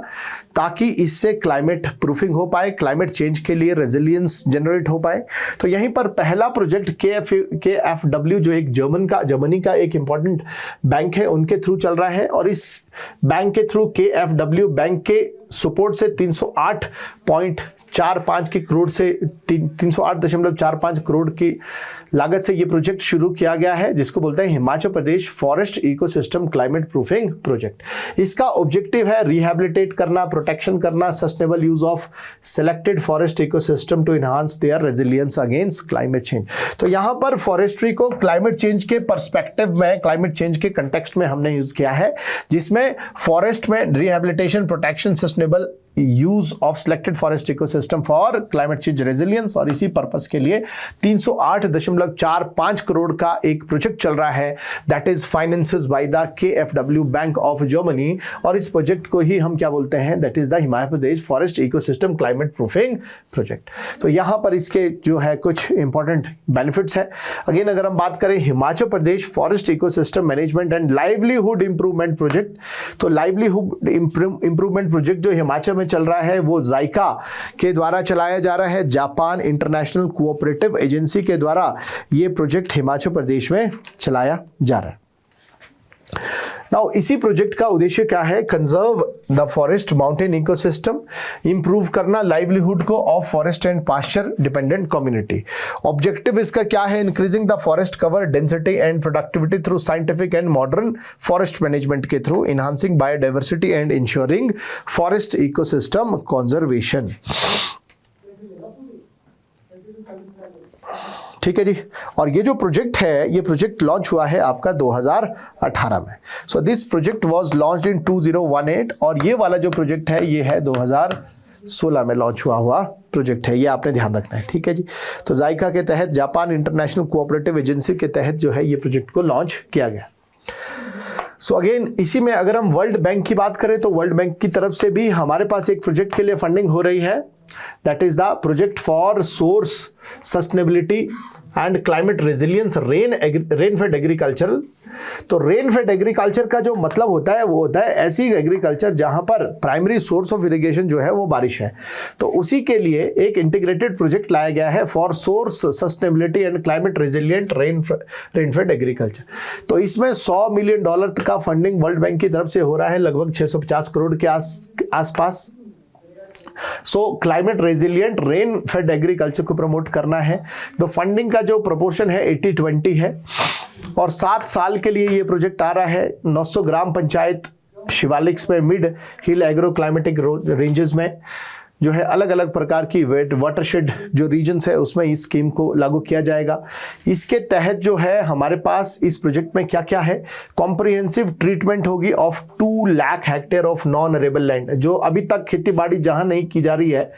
ताकि इससे क्लाइमेट प्रूफिंग हो पाए, क्लाइमेट चेंज के लिए रेजिलियंस जनरेट हो पाए। तो यहीं पर पहला प्रोजेक्ट KFW जो एक जर्मनी का एक इंपॉर्टेंट बैंक है, उनके थ्रू चल रहा है। और इस बैंक के थ्रू KFW बैंक के सपोर्ट से 308.45 करोड़ की लागत से ये प्रोजेक्ट शुरू किया गया है, जिसको बोलते हैं Himachal Pradesh forest ecosystem climate proofing project. इसका ऑब्जेक्टिव है रिहैबिलिटेट करना, प्रोटेक्शन करना, sustainable use of selected forest ecosystem to enhance their resilience against climate change. तो यहाँ पर फॉरेस्ट्री को क्लाइमेट चेंज के पर्सपेक्टिव में, क्लाइमेट चेंज के कंटेक्स्ट में हमने यूज किया है, जिसमें फॉरेस्ट में rehabilitation, protection, sustainable use of selected forest ecosystem for climate change resilience. और इसी पर्पस के लिए 308.45 करोड़ का एक प्रोजेक्ट चल रहा है, that is finances by the KFW bank of Germany. और इस प्रोजेक्ट को ही हम क्या बोलते हैं, that is the Himachal Pradesh forest ecosystem climate proofing project. तो यहां पर इसके जो है कुछ इंपॉर्टेंट बेनिफिट्स है। अगेन अगर हम बात करें Himachal Pradesh forest ecosystem management and livelihood improvement project, तो लाइवलीहुड इंप्रूवमेंट प्रोजेक्ट जो हिमाचल में चल रहा है वो जाइका के द्वारा चलाया जा रहा है, जापान इंटरनेशनल कोऑपरेटिव एजेंसी के द्वारा ये प्रोजेक्ट हिमाचल प्रदेश में चलाया जा रहा है। नाउ इसी प्रोजेक्ट का उद्देश्य क्या है, conserve the forest mountain ecosystem, improve करना लाइवलीहुड को of forest and pasture dependent community. Objective इसका क्या है, increasing the forest cover density and productivity through scientific and modern forest management के through, enhancing biodiversity and ensuring forest ecosystem conservation. ठीक है जी। और ये जो प्रोजेक्ट है, ये प्रोजेक्ट लॉन्च हुआ है आपका 2018 में। So this project was launched in 2018 और ये वाला जो प्रोजेक्ट है ये है 2016 में लॉन्च हुआ प्रोजेक्ट है, ये आपने ध्यान रखना है। ठीक है जी। तो जायका के तहत, जापान इंटरनेशनल कोऑपरेटिव एजेंसी के तहत जो है ये प्रोजेक्ट को लॉन्च किया गया। सो अगेन इसी में अगर हम वर्ल्ड बैंक की बात करें तो वर्ल्ड बैंक की तरफ से भी हमारे पास एक प्रोजेक्ट के लिए फंडिंग हो रही है, that is the project for source sustainability and climate resilience rain fade agriculture. तो रेन फेड एग्रीकल्चर का जो मतलब होता है वो होता है ऐसी एग्रीकल्चर जहां पर प्राइमरी सोर्स ऑफ इरिगेशन जो है वो बारिश है। तो उसी के लिए एक इंटीग्रेटेड प्रोजेक्ट लाया गया है for source sustainability and climate resilient rain fade agriculture. तो इसमें $100 मिलियन का फंडिंग वर्ल्ड बैंक की तरफ से हो रहा है, लगभग 650 करोड़ के आसपास। सो climate resilient rain fade agriculture को प्रमोट करना है। तो फंडिंग का जो प्रोपोर्शन है 80-20 है और 7 साल के लिए ये प्रोजेक्ट आ रहा है। 900 ग्राम पंचायत शिवालिक्स में, मिड हिल एग्रो क्लाइमेटिक रेंजेस में जो है अलग अलग प्रकार की वाटरशेड जो रीजन्स है उसमें इस स्कीम को लागू किया जाएगा। इसके तहत जो है हमारे पास इस प्रोजेक्ट में क्या क्या है, कॉम्प्रिहेंसिव ट्रीटमेंट होगी of 2 lakh hectare of non arable land. जो अभी तक खेती बाड़ी जहां नहीं की जा रही है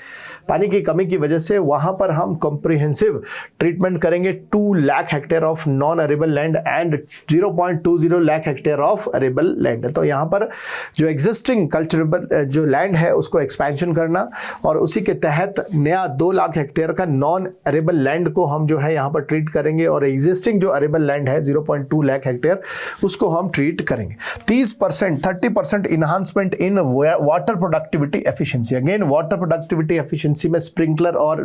पानी की कमी की वजह से, वहां पर हम कॉम्प्रिहेंसिव ट्रीटमेंट करेंगे 2 lakh hectare of non arable land and 0.20 lakh hectare of arable land. तो यहाँ पर जो एग्जिस्टिंग कल्चरेबल जो लैंड है उसको एक्सपेंशन करना और उसी के तहत नया 2 लाख हेक्टेयर का नॉन अरेबल लैंड को हम जो है यहाँ पर ट्रीट करेंगे और एग्जिस्टिंग जो अरेबल लैंड है 0.2 लाख हेक्टेयर उसको हम ट्रीट करेंगे। 30% enhancement in water productivity efficiency. Again water productivity efficiency में स्प्रिंकलर और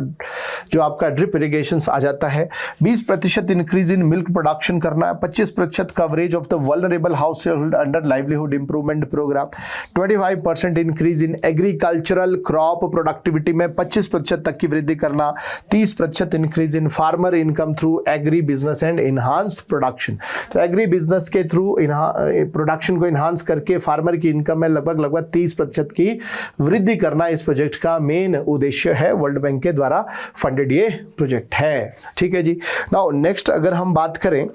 जो आपका ड्रिप इरिगेशन आ जाता है। 20% इंक्रीज इन मिल्क प्रोडक्शन करना है। 25% coverage of the vulnerable household under livelihood improvement programme. 25% increase in agricultural crop productivity में 25% तक की वृद्धि करना। 30% increase in farmer income through agri business and enhanced production. तो एग्री बिजनेस के through production को इनहांस करके फार्मर की इनकम में लगभग 30% की वृद्धि करना इस प्रोजेक्ट का मेन उद्देश्य है। वर्ल्ड बैंक के द्वारा फंडेड ये प्रोजेक्ट है। ठीक है जी। नाउ नेक्स्ट अगर हम बात करें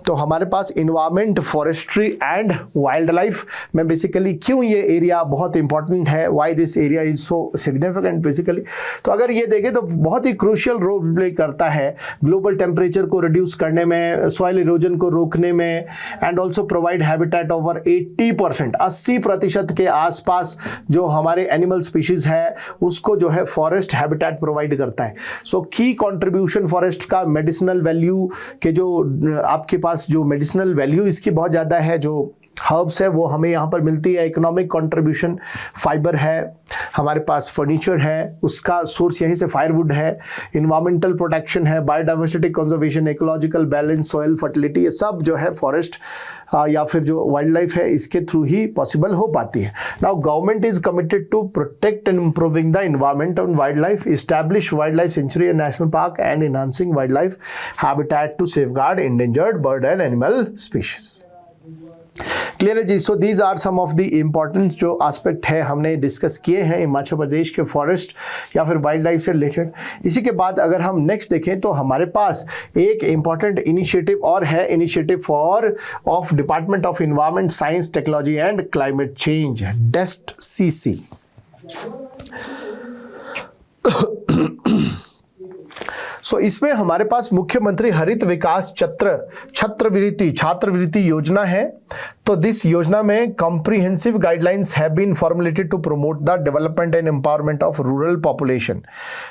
तो हमारे पास environment, forestry and wild life में बेसिकली क्यों ये एरिया बहुत इंपॉर्टेंट है, why this area is so significant basically. तो अगर ये देखें तो बहुत ही क्रूशियल रोल प्ले करता है ग्लोबल टेम्परेचर को रिड्यूस करने में, सॉइल इरोजन को रोकने में and also provide habitat over 80% के आसपास जो हमारे एनिमल स्पीशीज है उसको जो है फॉरेस्ट हैबिटेट प्रोवाइड करता है। सो की कंट्रीब्यूशन फॉरेस्ट का मेडिसिनल वैल्यू के जो आपके पास जो मेडिसिनल वैल्यू इसकी बहुत ज़्यादा है, जो हर्ब्स है वो हमें यहाँ पर मिलती है। इकोनॉमिक कंट्रीब्यूशन फाइबर है, हमारे पास फर्नीचर है, उसका सोर्स यहीं से फायरवुड है। इन्वायरमेंटल प्रोटेक्शन है, biodiversity conservation, ecological balance, soil fertility, ये सब जो है फॉरेस्ट या फिर जो वाइल्ड लाइफ है इसके थ्रू ही पॉसिबल हो पाती है। Now government is committed to protect and improving the environment and wild life, establish wildlife sanctuary and national park and enhancing wildlife habitat to safeguard endangered bird and animal species. Clear है जी। So these are some of the important जो aspect है हमने discuss किए हैं हिमाचल प्रदेश के forest या फिर वाइल्ड लाइफ से रिलेटेड। इसी के बाद अगर हम नेक्स्ट देखें तो हमारे पास एक इम्पॉर्टेंट इनिशिएटिव और है, initiative for of department of environment, science, technology and climate change, DEST-CC। सो इसमें हमारे पास मुख्यमंत्री हरित विकास छात्रवृत्ति योजना है। तो दिस योजना में comprehensive guidelines have been formulated to promote the development and empowerment of rural population.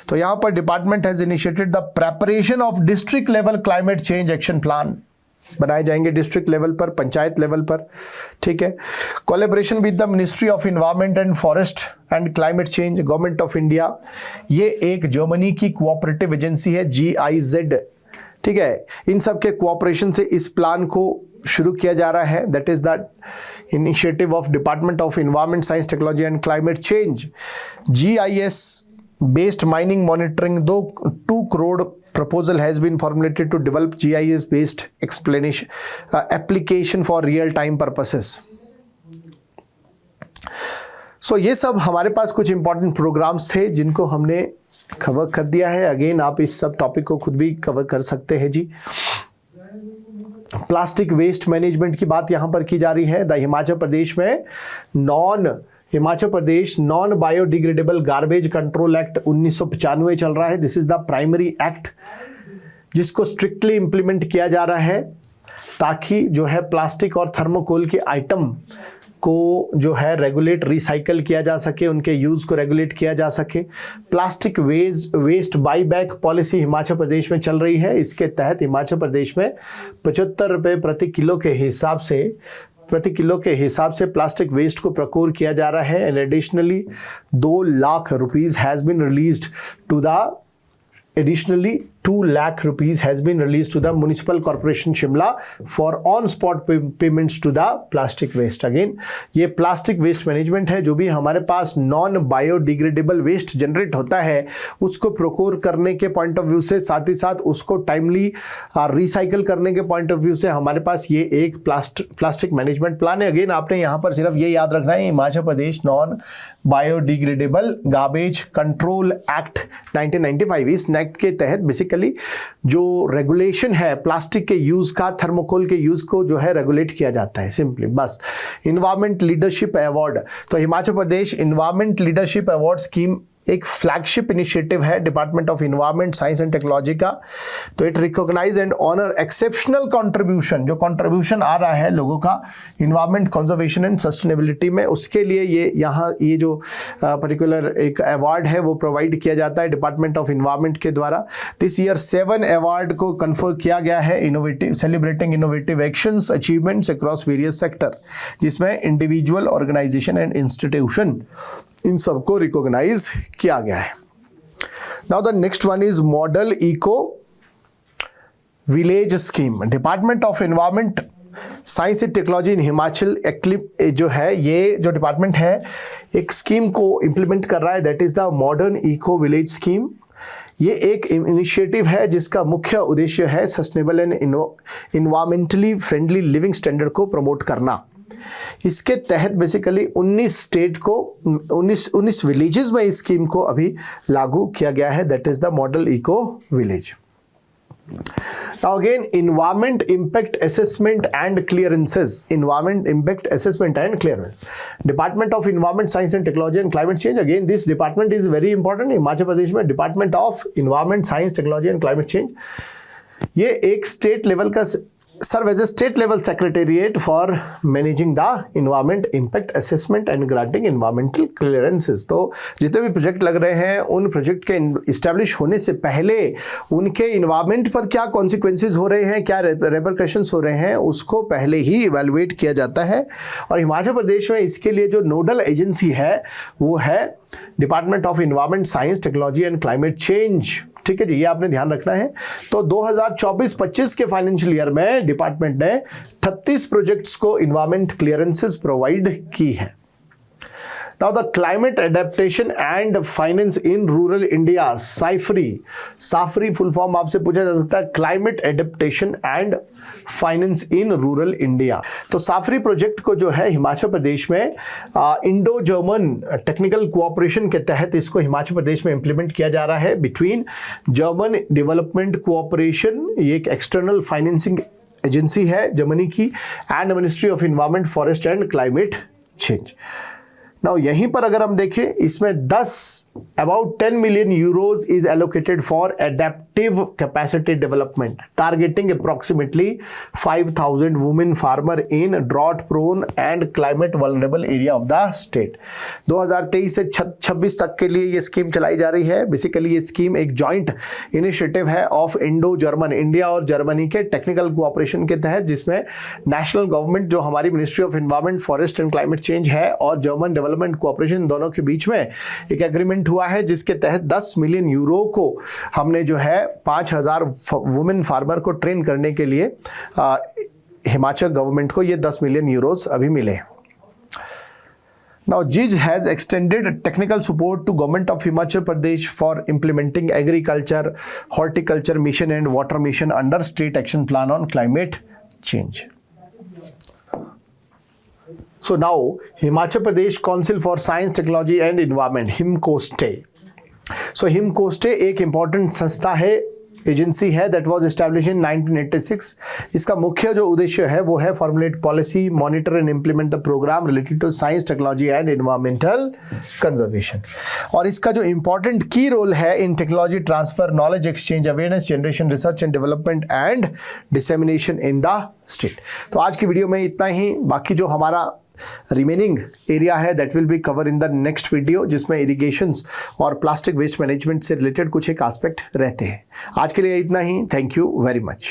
तो यहाँ पर department has initiated the preparation of district level climate change action plan बनाए जाएंगे डिस्ट्रिक्ट लेवल पर, पंचायत लेवल पर। ठीक है। Collaboration with the ministry of environment and forest and climate change, government of India. ये एक जर्मनी की कोऑपरेटिव एजेंसी है GIZ। ठीक है। इन सब के कोऑपरेशन से इस प्लान को शुरू किया जा रहा है। That is the initiative of department of environment, science, technology and climate change. GIS based mining monitoring, 2 crore proposal has been formulated to develop GIS based application for real time purposes. सो ये सब हमारे पास कुछ इंपॉर्टेंट प्रोग्राम्स थे जिनको हमने cover कर दिया है। अगेन आप इस सब टॉपिक को खुद भी कवर कर सकते हैं जी। प्लास्टिक वेस्ट मैनेजमेंट की बात यहां पर की जा रही है। द हिमाचल प्रदेश में non biodegradable garbage control act 1995 चल रहा है। This is the primary act जिसको स्ट्रिक्टली इंप्लीमेंट किया जा रहा है ताकि जो है प्लास्टिक और थर्मोकोल के आइटम को जो है रेगुलेट, रिसाइकल किया जा सके, उनके यूज को रेगुलेट किया जा सके। Plastic waste buy back policy Himachal Pradesh में चल रही है। इसके तहत हिमाचल प्रदेश में 75 रुपये प्रति किलो के हिसाब से प्लास्टिक वेस्ट को प्रोक्योर किया जा रहा है। And additionally 2 lakh rupees has been released to the $2 lakh has been released to the Municipal Corporation Shimla for on-spot payments to the plastic waste. Again, ये प्लास्टिक वेस्ट मैनेजमेंट है। जो भी हमारे पास नॉन बायोडिग्रेडेबल वेस्ट जनरेट होता है उसको procure करने के पॉइंट ऑफ व्यू से, साथ ही साथ उसको टाइमली रिसाइकल करने के पॉइंट ऑफ व्यू से हमारे पास ये एक प्लास्टिक मैनेजमेंट प्लान है। अगेन आपने यहाँ पर सिर्फ ये याद रखना है, Himachal Pradesh non biodegradable garbage control act 1995। इस एक्ट के तहत बेसिकली जो रेगुलेशन है प्लास्टिक के यूज का, थर्मोकोल के यूज को जो है रेगुलेट किया जाता है सिंपली बस। इन्वायरमेंट लीडरशिप अवार्ड, तो Himachal Pradesh environment leadership award scheme एक फ्लैगशिप इनिशिएटिव है department of environment science and technology का। तो it recognise and honour exceptional contribution, जो कंट्रीब्यूशन आ रहा है लोगों का इन्वायरमेंट कंजर्वेशन एंड सस्टेनेबिलिटी में, उसके लिए ये जो पर्टिकुलर एक अवार्ड है वो प्रोवाइड किया जाता है डिपार्टमेंट ऑफ इन्वायरमेंट के द्वारा। दिस ईयर 7 अवार्ड को कन्फर किया गया है innovative celebrating innovative actions achievements across various sector, जिसमें इंडिविजुअल, ऑर्गेनाइजेशन एंड इंस्टीट्यूशन इन सबको रिकॉग्नाइज किया गया है। Now the next one is model eco village scheme. Department of environment science and technology in Himachal जो है, ये जो डिपार्टमेंट है एक स्कीम को इंप्लीमेंट कर रहा है, that is the modern eco village scheme. ये एक इनिशिएटिव है जिसका मुख्य उद्देश्य है sustainable and environmentally friendly living standard को प्रमोट करना। इसके तहत बेसिकली 19 विलेजेस में इस स्कीम को अभी लागू किया गया है, that is the model eco village. Now again, environment impact assessment and clearances. Environment impact assessment and clearance. Department of Environment, Science and Technology and Climate Change. Again, this department is very important. Himachal Pradesh में Department of Environment, Science, Technology and Climate Change. ये एक state level का serve as a state level secretariat for managing the environment impact assessment and granting environmental clearances. तो जितने भी project लग रहे हैं उन प्रोजेक्ट के इस्टेब्लिश होने से पहले उनके इन्वायरमेंट पर क्या कॉन्सिक्वेंसेज हो रहे हैं, क्या रेपरकशंस हो रहे हैं, उसको पहले ही इवेलुएट किया जाता है। और हिमाचल प्रदेश में इसके लिए जो नोडल एजेंसी है वो है department of environment science technology and climate change. ठीक है जी, ये आपने ध्यान रखना है। तो 2024-25 के फाइनेंशियल ईयर में डिपार्टमेंट ने 38 प्रोजेक्ट्स को इन्वायरमेंट क्लियरेंसेस प्रोवाइड की है। Now the climate adaptation and finance in rural India, SAFRI full form आपसे पूछा जा सकता है, climate adaptation and finance in rural India. तो साफरी प्रोजेक्ट को जो है हिमाचल प्रदेश में इंडो जर्मन टेक्निकल कोऑपरेशन के तहत इसको हिमाचल प्रदेश में इंप्लीमेंट किया जा रहा है बिटवीन जर्मन डेवलपमेंट कोऑपरेशन, ये एक एक्सटर्नल फाइनेंसिंग एजेंसी है जर्मनी की, and ministry of environment, forest and climate change. Now यहीं पर अगर हम देखें, इसमें about 10 million euros is allocated for adaptive capacity development, targeting approximately 5,000 women farmer in drought prone and climate vulnerable area of the state। 2023 से 26 तक के लिए ये स्कीम चलाई जा रही है। बेसिकली ये स्कीम एक जॉइंट इनिशिएटिव है ऑफ इंडो जर्मन, इंडिया और जर्मनी के टेक्निकल कोऑपरेशन के तहत, जिसमें नेशनल गवर्नमेंट जो हमारी ministry of environment, forest and climate change है और जर्मन डेवलपमेंट कोऑपरेशन, दोनों के बीच में एक एग्रीमेंट हुआ है जिसके तहत 10 मिलियन यूरो को हमने जो है 5,000 वुमेन फार्मर को ट्रेन करने के लिए हिमाचल गवर्नमेंट को ये 10 मिलियन यूरोस अभी मिले। Now GIZ has extended technical support to Government of Himachal Pradesh for implementing agriculture, horticulture mission and water mission under State Action Plan on Climate Change. So now Himachal Pradesh Council for Science, Technology and Environment, HIMCOSTE. So HIMCOSTE एक important संस्था है, agency है, that was establish in 1986. इसका मुख्य जो उद्देश्य है वो है formulate policy, monitor and implement the programme related to science, technology and environmental conservation. और इसका जो इंपॉर्टेंट की रोल है in technology transfer, knowledge exchange, awareness generation, research and development and dissemination in the state. तो आज की video में इतना ही. बाकी जो हमारा रिमेनिंग एरिया है that will be cover in the next video, जिसमें इरिगेशंस और प्लास्टिक वेस्ट मैनेजमेंट से रिलेटेड कुछ एक एस्पेक्ट रहते हैं. आज के लिए इतना ही. Thank you very much.